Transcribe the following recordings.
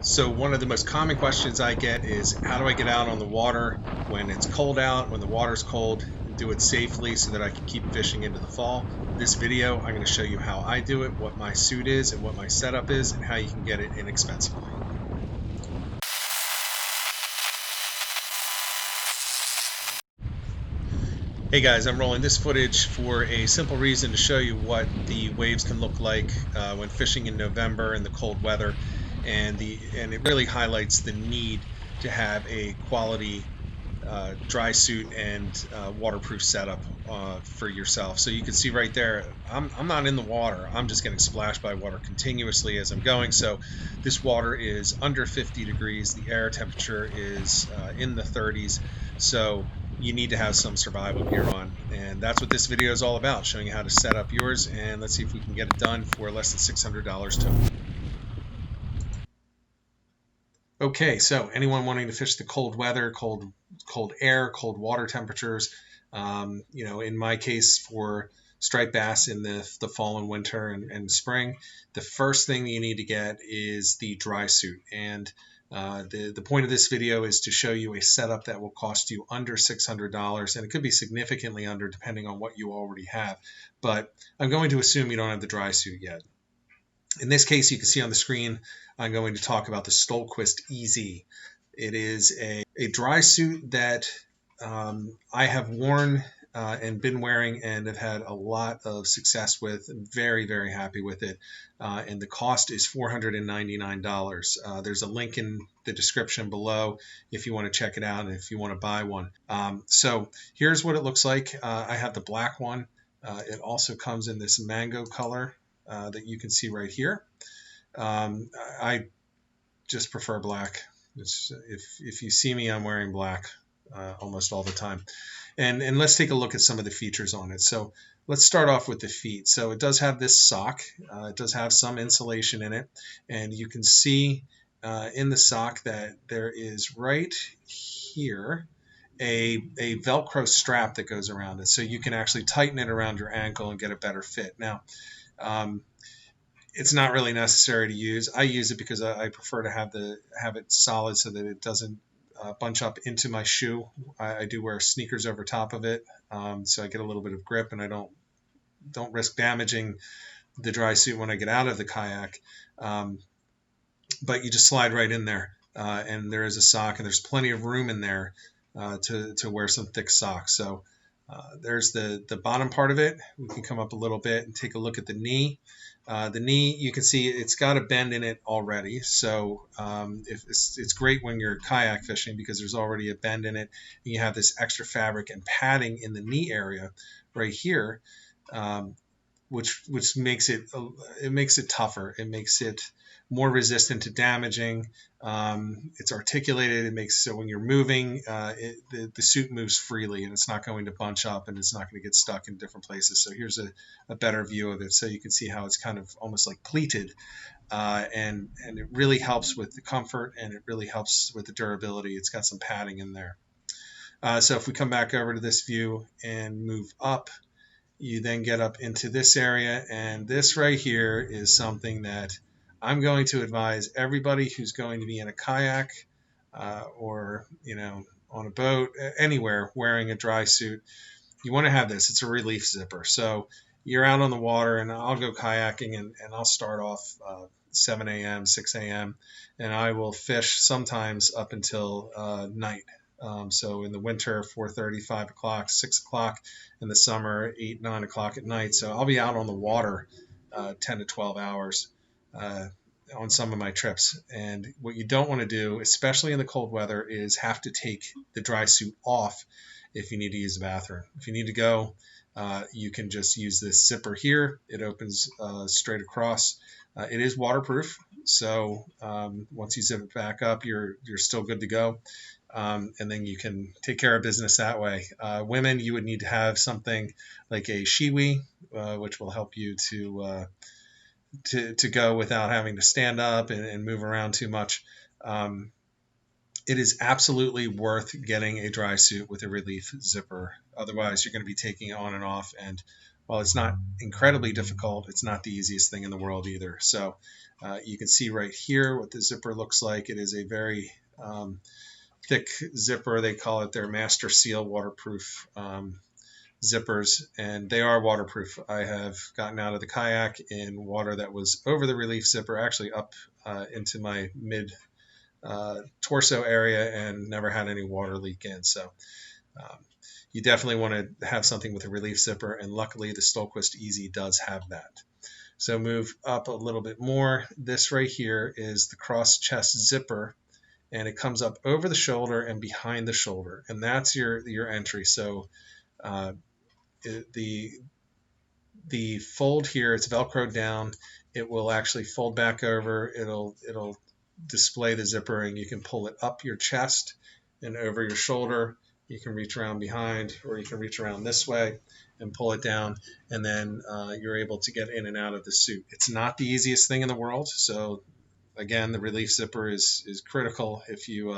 So one of the most common questions I get is how do I get out on the water when it's cold out, when the water's cold, and do it safely so that I can keep fishing into the fall. This video, I'm going to show you how I do it, what my suit is and what my setup is, and how you can get it inexpensively. Hey guys, I'm rolling this footage for a simple reason to show you what the waves can look like when fishing in November in the cold weather, and it really highlights the need to have a quality dry suit and waterproof setup for yourself. So you can see right there, I'm not in the water. I'm just getting splashed by water continuously as I'm going. So this water is under 50 degrees. The air temperature is in the 30s. So you need to have some survival gear on. And that's what this video is all about, showing you how to set up yours. And let's see if we can get it done for less than $600 total. Okay, so anyone wanting to fish the cold weather, cold air, cold water temperatures, in my case for striped bass in the fall and winter and spring, the first thing you need to get is the dry suit. And the point of this video is to show you a setup that will cost you under $600, and it could be significantly under depending on what you already have. But I'm going to assume you don't have the dry suit yet. In this case, you can see on the screen, I'm going to talk about the Stohlquist EZ. It is a dry suit that I have worn and been wearing and have had a lot of success with. I'm very, very happy with it. And the cost is $499. There's a link in the description below if you want to check it out and if you want to buy one. So here's what it looks like. I have the black one. It also comes in this mango color that you can see right here. I just prefer black. If you see me, I'm wearing black almost all the time. And let's take a look at some of the features on it. So let's start off with the feet. So it does have this sock. It does have some insulation in it. And you can see in the sock that there is right here a Velcro strap that goes around it. So you can actually tighten it around your ankle and get a better fit. Now, it's not really necessary to use. I use it because I prefer to have it solid so that it doesn't bunch up into my shoe. I do wear sneakers over top of it, so I get a little bit of grip, and I don't risk damaging the dry suit when I get out of the kayak. But you just slide right in there, and there is a sock, and there's plenty of room in there to wear some thick socks. So there's the bottom part of it. We can come up a little bit and take a look at the knee. The knee, you can see it's got a bend in it already. So if it's great when you're kayak fishing because there's already a bend in it. And you have this extra fabric and padding in the knee area right here, which makes it tougher. It makes it more resistant to damaging. It's articulated. It makes so when you're moving, the suit moves freely and it's not going to bunch up and it's not going to get stuck in different places. So here's a better view of it. So you can see how it's kind of almost like pleated, and it really helps with the comfort and it really helps with the durability. It's got some padding in there. So if we come back over to this view and move up, you then get up into this area, and this right here is something that I'm going to advise everybody who's going to be in a kayak or on a boat, anywhere wearing a dry suit. You want to have this. It's a relief zipper. So you're out on the water, and I'll go kayaking, and I'll start off 7 a.m., 6 a.m., and I will fish sometimes up until night. So in the winter, 4:30, 5 o'clock, 6 o'clock. In the summer, 8, 9 o'clock at night. So I'll be out on the water 10 to 12 hours on some of my trips. And what you don't want to do, especially in the cold weather, is have to take the dry suit off if you need to use the bathroom. If you need to go, you can just use this zipper here. It opens straight across. It is waterproof, so once you zip it back up, you're still good to go. And then you can take care of business that way. Women, you would need to have something like a shiwi, which will help you to go without having to stand up and move around too much. It is absolutely worth getting a dry suit with a relief zipper. Otherwise, you're going to be taking it on and off. And while it's not incredibly difficult, it's not the easiest thing in the world either. So You can see right here what the zipper looks like. It is a very thick zipper. They call it their Master Seal waterproof zippers, and they are waterproof. I have gotten out of the kayak in water that was over the relief zipper, actually up into my mid torso area, and never had any water leak in. So you definitely want to have something with a relief zipper, and luckily the Stohlquist Easy does have that. So move up a little bit more. This right here is the cross chest zipper, and it comes up over the shoulder and behind the shoulder, and that's your entry. So the fold here, it's velcroed down. It will actually fold back over. It'll display the zipper, and you can pull it up your chest and over your shoulder. You can reach around behind, or you can reach around this way and pull it down, and then you're able to get in and out of the suit. It's not the easiest thing in the world, so again, the relief zipper is critical if you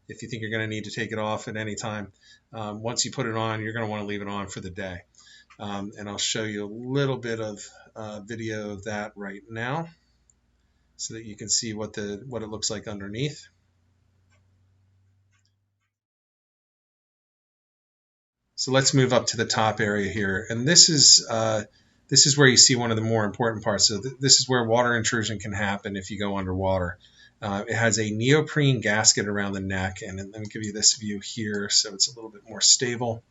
think you're going to need to take it off at any time. Once you put it on, you're going to want to leave it on for the day. And I'll show you a little bit of video of that right now so that you can see what it looks like underneath. So let's move up to the top area here, and this is where you see one of the more important parts. So this is where water intrusion can happen if you go underwater. It has a neoprene gasket around the neck, and let me give you this view here so it's a little bit more stable.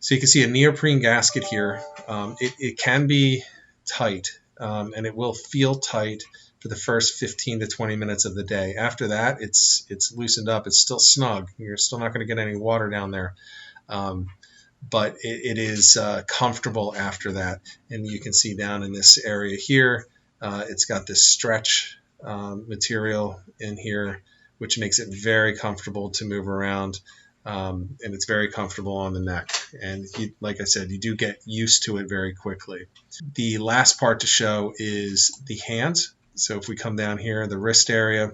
So you can see a neoprene gasket here. It can be tight, and it will feel tight for the first 15 to 20 minutes of the day. After that, it's loosened up. It's still snug. You're still not going to get any water down there. But it is comfortable after that. And you can see down in this area here, it's got this stretch material in here, which makes it very comfortable to move around. And it's very comfortable on the neck. And like I said, you do get used to it very quickly. The last part to show is the hands. So if we come down here, the wrist area,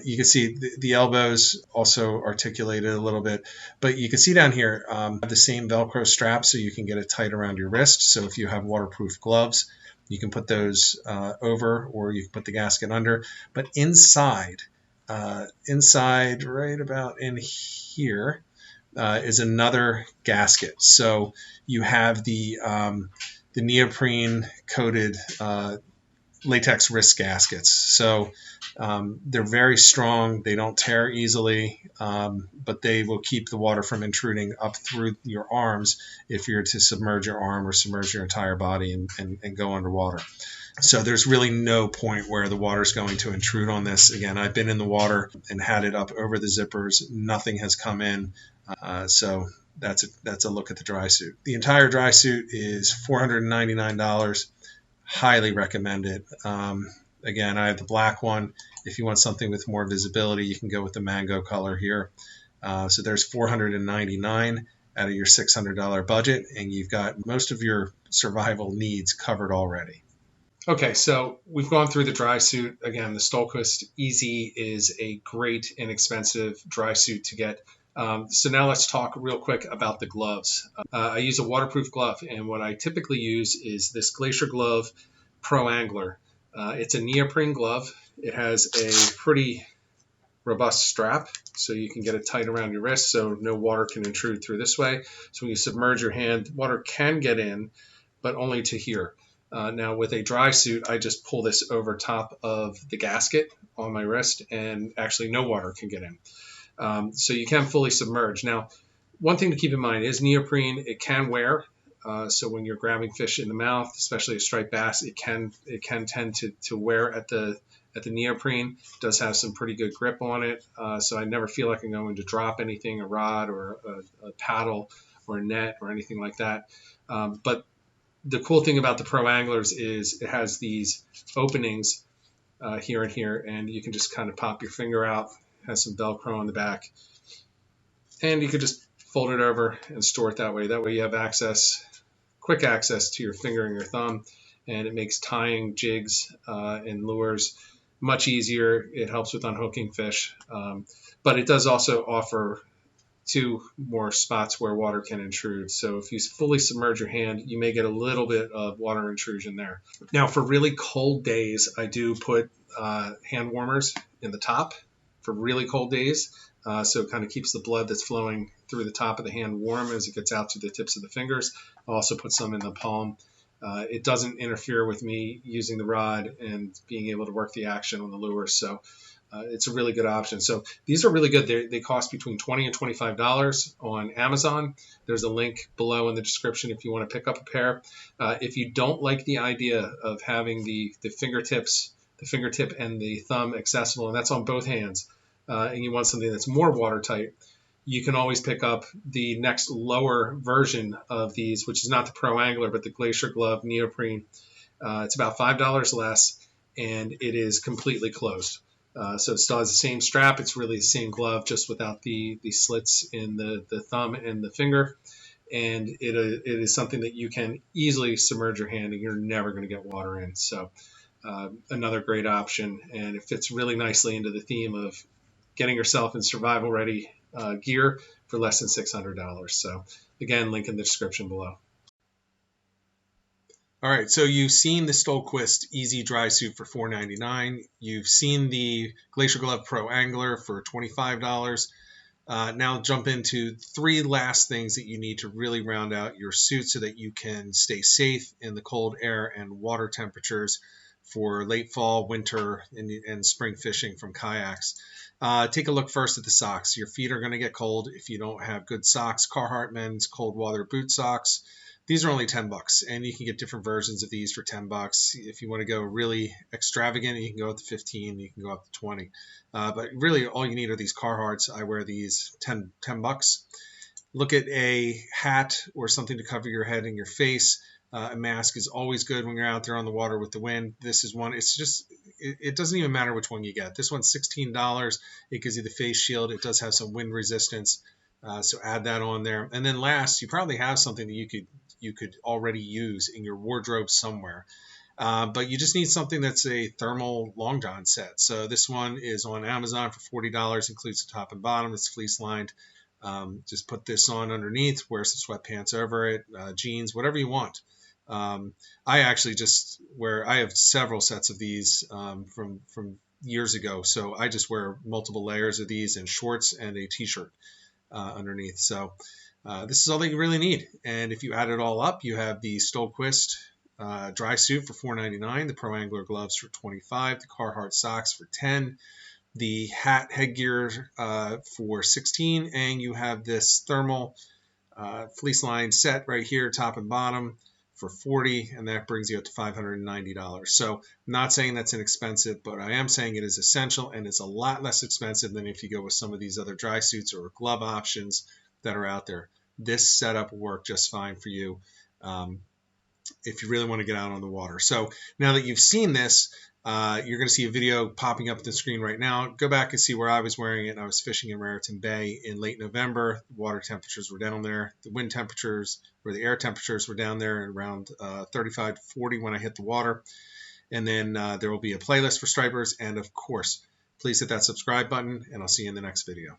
you can see the elbows also articulated a little bit, but you can see down here the same Velcro strap, so you can get it tight around your wrist. So if you have waterproof gloves, you can put those over, or you can put the gasket under. But inside right about in here is another gasket. So you have the neoprene coated latex wrist gaskets. So they're very strong. They don't tear easily, but they will keep the water from intruding up through your arms if you're to submerge your arm or submerge your entire body and go underwater. So there's really no point where the water is going to intrude on this. Again, I've been in the water and had it up over the zippers. Nothing has come in. So that's a look at the dry suit. The entire dry suit is $499. Highly recommend it. Again, I have the black one. If you want something with more visibility, you can go with the mango color here. So there's $499 out of your $600 budget, and you've got most of your survival needs covered already. Okay, so we've gone through the dry suit. Again, the Stohlquist Easy is a great, inexpensive dry suit to get. So now let's talk real quick about the gloves. I use a waterproof glove, and what I typically use is this Glacier glove Pro Angler. It's a neoprene glove. It has a pretty robust strap, so you can get it tight around your wrist so no water can intrude through this way. So when you submerge your hand, water can get in, but only to here. Now with a dry suit, I just pull this over top of the gasket on my wrist, and actually no water can get in. So you can fully submerge. Now, one thing to keep in mind is neoprene, it can wear. So when you're grabbing fish in the mouth, especially a striped bass, it can tend to wear at the neoprene. It does have some pretty good grip on it. So I never feel like I'm going to drop anything, a rod or a paddle or a net or anything like that. But the cool thing about the Pro Anglers is it has these openings here and here, and you can just kind of pop your finger out. It has some Velcro on the back, and you could just fold it over and store it that way. That way you have quick access to your finger and your thumb, and it makes tying jigs and lures much easier. It helps with unhooking fish, but it does also offer 2 more spots where water can intrude. So if you fully submerge your hand, you may get a little bit of water intrusion there. Now, for really cold days, I do put hand warmers in the top for really cold days. So it kind of keeps the blood that's flowing through the top of the hand warm as it gets out to the tips of the fingers. I'll also put some in the palm. It doesn't interfere with me using the rod and being able to work the action on the lure. So it's a really good option. So these are really good. They cost between $20 and $25 on Amazon. There's a link below in the description if you want to pick up a pair. If you don't like the idea of having the fingertip and the thumb accessible, and that's on both hands, and you want something that's more watertight, you can always pick up the next lower version of these, which is not the Pro Angler, but the Glacier Glove neoprene. It's about $5 less, and it is completely closed. So it still has the same strap. It's really the same glove, just without the slits in the thumb and the finger. And it is something that you can easily submerge your hand and you're never going to get water in. So another great option. And it fits really nicely into the theme of getting yourself in survival ready gear for less than $600. So again, link in the description below. All right, so you've seen the Stohlquist Easy Dry Suit for $4.99. You've seen the Glacier Glove Pro Angler for $25. Now jump into 3 last things that you need to really round out your suit so that you can stay safe in the cold air and water temperatures for late fall, winter, and spring fishing from kayaks. Take a look first at the socks. Your feet are going to get cold if you don't have good socks. Carhartt men's cold water boot socks. These are only $10, and you can get different versions of these for $10. If you want to go really extravagant, you can go up to 15. You can go up to 20. But really, all you need are these Carhartts. I wear these $10. Look at a hat or something to cover your head and your face. A mask is always good when you're out there on the water with the wind. This is one. It's just, it doesn't even matter which one you get. This one's $16. It gives you the face shield. It does have some wind resistance. So add that on there. And then last, you probably have something that you could already use in your wardrobe somewhere. But you just need something that's a thermal long john set. So this one is on Amazon for $40, includes the top and bottom. It's fleece lined. Just put this on underneath, wear some sweatpants over it, jeans, whatever you want. I actually just I have several sets of these from years ago. So I just wear multiple layers of these and shorts and a t-shirt underneath. So this is all that you really need. And if you add it all up, you have the Stohlquist dry suit for $4.99, the Pro Angler gloves for $25, the Carhartt socks for $10, the hat headgear for $16, and you have this thermal fleece lined set right here, top and bottom, for $40, and that brings you up to $590. So I'm not saying that's inexpensive, but I am saying it is essential, and it's a lot less expensive than if you go with some of these other dry suits or glove options that are out there. This setup will work just fine for you if you really want to get out on the water. So now that you've seen this, you're going to see a video popping up on the screen right now. Go back and see where I was wearing it. I was fishing in Raritan Bay in late November. The water temperatures were down there. The wind temperatures, or the air temperatures, were down there at around 35 to 40 when I hit the water. And then there will be a playlist for stripers. And of course, please hit that subscribe button, and I'll see you in the next video.